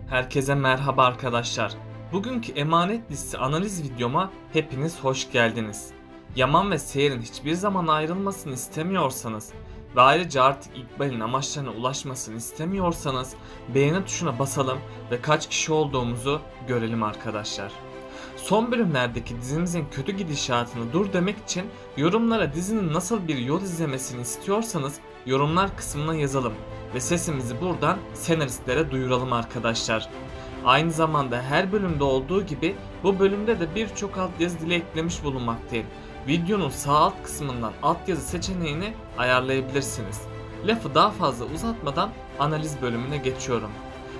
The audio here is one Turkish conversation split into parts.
Herkese merhaba arkadaşlar. Bugünkü Emanet dizisi analiz videoma hepiniz hoş geldiniz. Yaman ve Seher'in hiçbir zaman ayrılmasını istemiyorsanız ve ayrıca artık İkbal'in amaçlarına ulaşmasını istemiyorsanız beğeni tuşuna basalım ve kaç kişi olduğumuzu görelim arkadaşlar. Son bölümlerdeki dizimizin kötü gidişatını dur demek için yorumlara dizinin nasıl bir yol izlemesini istiyorsanız yorumlar kısmına yazalım ve sesimizi buradan senaristlere duyuralım arkadaşlar. Aynı zamanda her bölümde olduğu gibi bu bölümde de birçok altyazı dili eklemiş bulunmaktayım. Videonun sağ alt kısmından altyazı seçeneğini ayarlayabilirsiniz. Lafı daha fazla uzatmadan analiz bölümüne geçiyorum.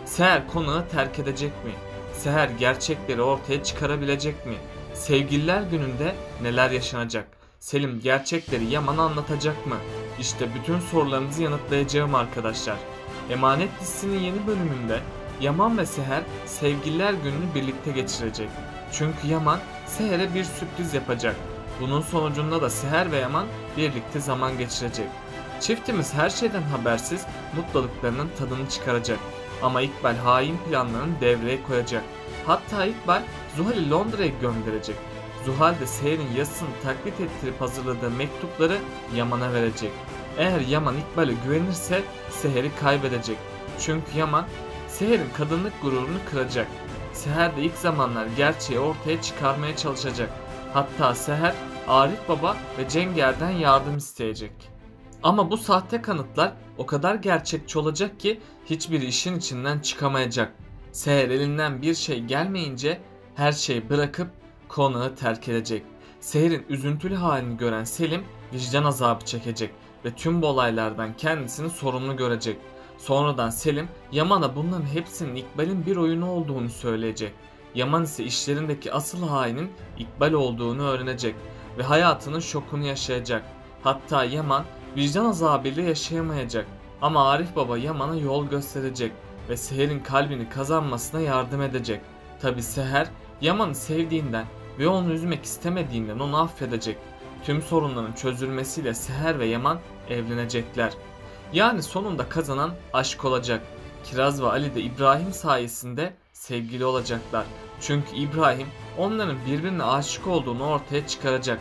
Seher konağı terk edecek mi? Seher gerçekleri ortaya çıkarabilecek mi? Sevgililer gününde neler yaşanacak? Selim gerçekleri Yaman'a anlatacak mı? İşte bütün sorularınızı yanıtlayacağım arkadaşlar. Emanet dizisinin yeni bölümünde Yaman ve Seher sevgililer gününü birlikte geçirecek. Çünkü Yaman Seher'e bir sürpriz yapacak. Bunun sonucunda da Seher ve Yaman birlikte zaman geçirecek. Çiftimiz her şeyden habersiz mutluluklarının tadını çıkaracak. Ama İkbal hain planlarını devreye koyacak. Hatta İkbal Zuhal'i Londra'ya gönderecek. Zuhal de Seher'in yazısını taklit ettirip hazırladığı mektupları Yaman'a verecek. Eğer Yaman İkbal'e güvenirse Seher'i kaybedecek. Çünkü Yaman Seher'in kadınlık gururunu kıracak. Seher de ilk zamanlar gerçeği ortaya çıkarmaya çalışacak. Hatta Seher Arif Baba ve Cenger'den yardım isteyecek. Ama bu sahte kanıtlar o kadar gerçekçi olacak ki hiçbir işin içinden çıkamayacak. Seher elinden bir şey gelmeyince her şeyi bırakıp konağı terk edecek. Seher'in üzüntülü halini gören Selim vicdan azabı çekecek ve tüm bu olaylardan kendisini sorumlu görecek. Sonradan Selim Yaman'a bunların hepsinin İkbal'in bir oyunu olduğunu söyleyecek. Yaman ise işlerindeki asıl hainin İkbal olduğunu öğrenecek ve hayatının şokunu yaşayacak. Hatta Yaman vicdan azabıyla yaşayamayacak ama Arif Baba Yaman'a yol gösterecek ve Seher'in kalbini kazanmasına yardım edecek. Tabi Seher Yaman'ı sevdiğinden ve onu üzmek istemediğinden onu affedecek. Tüm sorunların çözülmesiyle Seher ve Yaman evlenecekler. Yani sonunda kazanan aşk olacak. Kiraz ve Ali de İbrahim sayesinde sevgili olacaklar. Çünkü İbrahim onların birbirine aşık olduğunu ortaya çıkaracak.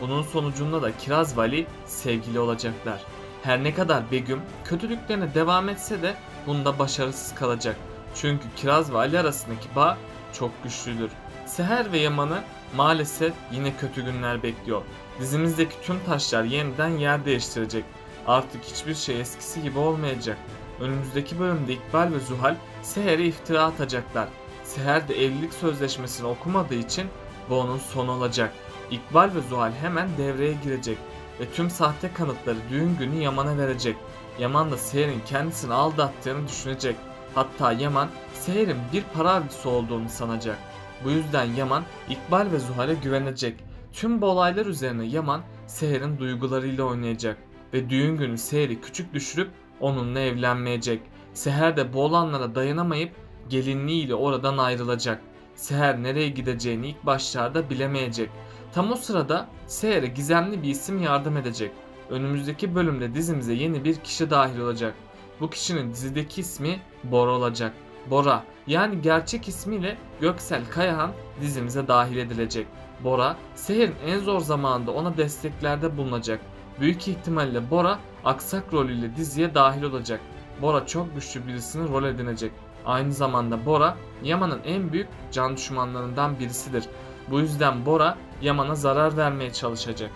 Bunun sonucunda da Kiraz ve Ali sevgili olacaklar. Her ne kadar Begüm kötülüklerine devam etse de bunda başarısız kalacak. Çünkü Kiraz ve Ali arasındaki bağ çok güçlüdür. Seher ve Yaman'ı maalesef yine kötü günler bekliyor. Dizimizdeki tüm taşlar yeniden yer değiştirecek. Artık hiçbir şey eskisi gibi olmayacak. Önümüzdeki bölümde İkbal ve Zuhal Seher'e iftira atacaklar. Seher de evlilik sözleşmesini okumadığı için bu onun sonu olacak. İkbal ve Zuhal hemen devreye girecek ve tüm sahte kanıtları düğün günü Yaman'a verecek. Yaman da Seher'in kendisini aldattığını düşünecek. Hatta Yaman Seher'in bir para avcısı olduğunu sanacak. Bu yüzden Yaman İkbal ve Zuhal'e güvenecek. Tüm bu olaylar üzerine Yaman Seher'in duygularıyla oynayacak ve düğün günü Seher'i küçük düşürüp onunla evlenmeyecek. Seher de bu olanlara dayanamayıp gelinliğiyle oradan ayrılacak. Seher nereye gideceğini ilk başlarda bilemeyecek. Tam o sırada Seher'e gizemli bir isim yardım edecek. Önümüzdeki bölümde dizimize yeni bir kişi dahil olacak. Bu kişinin dizideki ismi Bora olacak. Bora yani gerçek ismiyle Göksel Kayahan dizimize dahil edilecek. Bora Seher'in en zor zamanında ona desteklerde bulunacak. Büyük ihtimalle Bora aksak rolüyle diziye dahil olacak. Bora çok güçlü birisini rol edinecek. Aynı zamanda Bora Yaman'ın en büyük can düşmanlarından birisidir. Bu yüzden Bora Yaman'a zarar vermeye çalışacak.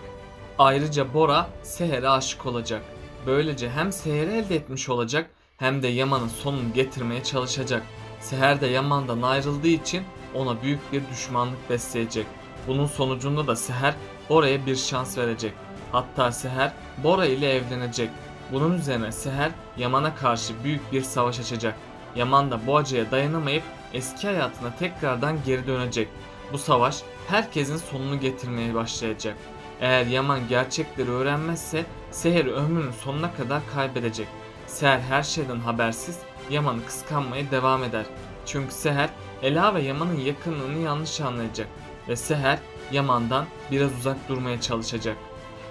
Ayrıca Bora Seher'e aşık olacak. Böylece hem Seher'i elde etmiş olacak hem de Yaman'ın sonunu getirmeye çalışacak. Seher de Yaman'dan ayrıldığı için ona büyük bir düşmanlık besleyecek. Bunun sonucunda da Seher Bora'ya bir şans verecek. Hatta Seher Bora ile evlenecek. Bunun üzerine Seher Yaman'a karşı büyük bir savaş açacak. Yaman da bu acıya dayanamayıp eski hayatına tekrardan geri dönecek. Bu savaş herkesin sonunu getirmeye başlayacak. Eğer Yaman gerçekleri öğrenmezse Seher'i ömrünün sonuna kadar kaybedecek. Seher her şeyden habersiz Yaman'ı kıskanmaya devam eder. Çünkü Seher Ela ve Yaman'ın yakınlığını yanlış anlayacak ve Seher Yaman'dan biraz uzak durmaya çalışacak.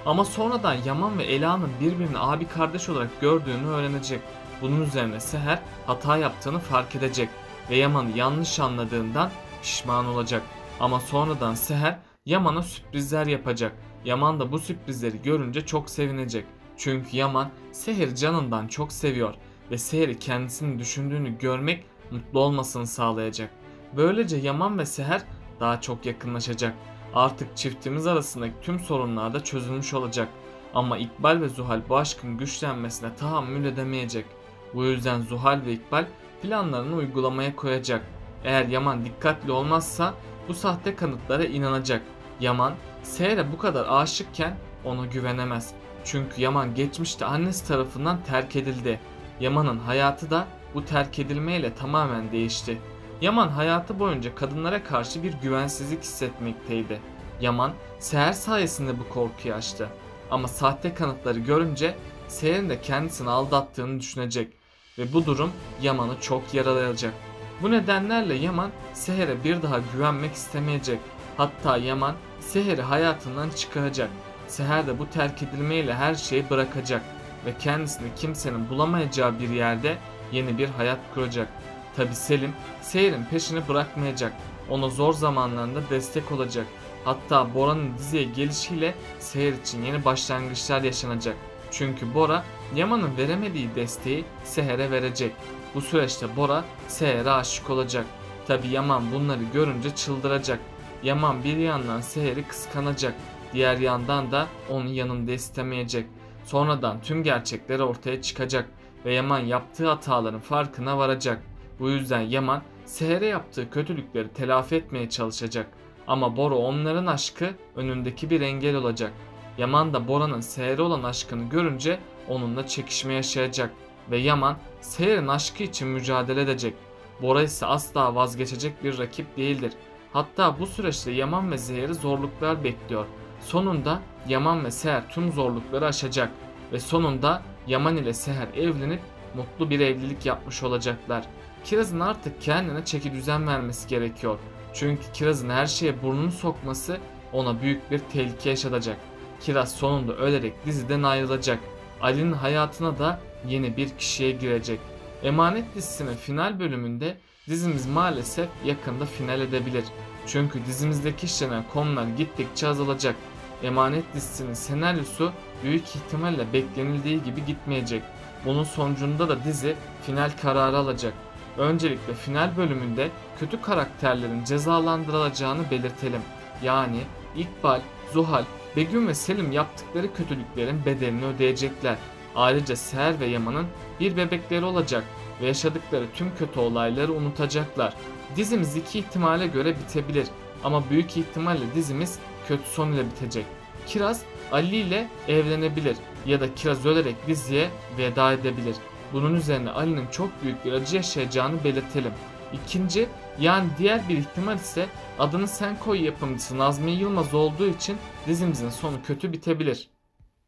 Ama sonradan Yaman ve Ela'nın birbirini abi kardeş olarak gördüğünü öğrenecek. Bunun üzerine Seher hata yaptığını fark edecek ve Yaman'ı yanlış anladığından pişman olacak. Ama sonradan Seher Yaman'a sürprizler yapacak. Yaman da bu sürprizleri görünce çok sevinecek. Çünkü Yaman Seher'i canından çok seviyor ve Seher'i kendisini düşündüğünü görmek mutlu olmasını sağlayacak. Böylece Yaman ve Seher daha çok yakınlaşacak. Artık çiftimiz arasındaki tüm sorunlar da çözülmüş olacak. Ama İkbal ve Zuhal bu aşkın güçlenmesine tahammül edemeyecek. Bu yüzden Zuhal ve İkbal planlarını uygulamaya koyacak. Eğer Yaman dikkatli olmazsa bu sahte kanıtlara inanacak. Yaman, Seher'e bu kadar aşıkken ona güvenemez. Çünkü Yaman geçmişte annesi tarafından terk edildi. Yaman'ın hayatı da bu terk edilmeyle tamamen değişti. Yaman hayatı boyunca kadınlara karşı bir güvensizlik hissetmekteydi. Yaman, Seher sayesinde bu korkuyu aştı. Ama sahte kanıtları görünce Seher'in de kendisini aldattığını düşünecek ve bu durum Yaman'ı çok yaralayacak. Bu nedenlerle Yaman Seher'e bir daha güvenmek istemeyecek. Hatta Yaman Seher'i hayatından çıkaracak. Seher de bu terk edilmeyle her şeyi bırakacak ve kendisini kimsenin bulamayacağı bir yerde yeni bir hayat kuracak. Tabi Selim Seher'in peşini bırakmayacak. Ona zor zamanlarında destek olacak. Hatta Bora'nın diziye gelişiyle Seher için yeni başlangıçlar yaşanacak. Çünkü Bora Yaman'ın veremediği desteği Seher'e verecek. Bu süreçte Bora Seher'e aşık olacak. Tabi Yaman bunları görünce çıldıracak. Yaman bir yandan Seher'i kıskanacak. Diğer yandan da onun yanında istemeyecek. Sonradan tüm gerçekler ortaya çıkacak ve Yaman yaptığı hataların farkına varacak. Bu yüzden Yaman Seher'e yaptığı kötülükleri telafi etmeye çalışacak. Ama Bora onların aşkı önündeki bir engel olacak. Yaman da Bora'nın Seher'e olan aşkını görünce onunla çekişme yaşayacak ve Yaman Seher'in aşkı için mücadele edecek. Bora ise asla vazgeçecek bir rakip değildir. Hatta bu süreçte Yaman ve Seher'i zorluklar bekliyor. Sonunda Yaman ve Seher tüm zorlukları aşacak ve sonunda Yaman ile Seher evlenip mutlu bir evlilik yapmış olacaklar. Kiraz'ın artık kendine çekidüzen vermesi gerekiyor. Çünkü Kiraz'ın her şeye burnunu sokması ona büyük bir tehlike yaşatacak. Kiraz sonunda ölerek diziden ayrılacak. Ali'nin hayatına da yeni bir kişiye girecek. Emanet dizisinin final bölümünde dizimiz maalesef yakında final edebilir. Çünkü dizimizdeki işlenen konular gittikçe azalacak. Emanet dizisinin senaryosu büyük ihtimalle beklenildiği gibi gitmeyecek. Bunun sonucunda da dizi final kararı alacak. Öncelikle final bölümünde kötü karakterlerin cezalandırılacağını belirtelim. Yani İkbal, Zuhal, Begüm ve Selim yaptıkları kötülüklerin bedelini ödeyecekler. Ayrıca Seher ve Yaman'ın bir bebekleri olacak ve yaşadıkları tüm kötü olayları unutacaklar. Dizimiz iki ihtimale göre bitebilir ama büyük ihtimalle dizimiz kötü son ile bitecek. Kiraz Ali ile evlenebilir ya da Kiraz ölerek diziye veda edebilir. Bunun üzerine Ali'nin çok büyük bir acı yaşayacağını belirtelim. İkinci yani diğer bir ihtimal ise Adını Sen Koy yapımcısı Nazmiye Yılmaz olduğu için dizimizin sonu kötü bitebilir.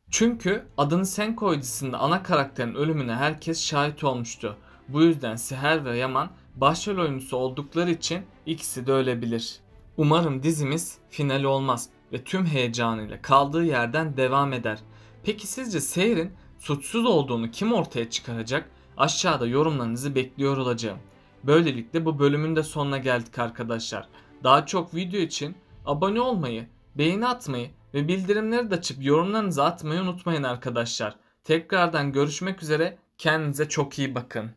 Çünkü Adını Sen Koy dizisinde ana karakterin ölümüne herkes şahit olmuştu. Bu yüzden Seher ve Yaman başrol oyuncusu oldukları için ikisi de ölebilir. Umarım dizimiz final olmaz ve tüm heyecanıyla kaldığı yerden devam eder. Peki sizce Seher'in suçsuz olduğunu kim ortaya çıkaracak? Aşağıda yorumlarınızı bekliyor olacağım. Böylelikle bu bölümün de sonuna geldik arkadaşlar. Daha çok video için abone olmayı, beğeni atmayı ve bildirimleri de açıp yorumlarınızı atmayı unutmayın arkadaşlar. Tekrardan görüşmek üzere, kendinize çok iyi bakın.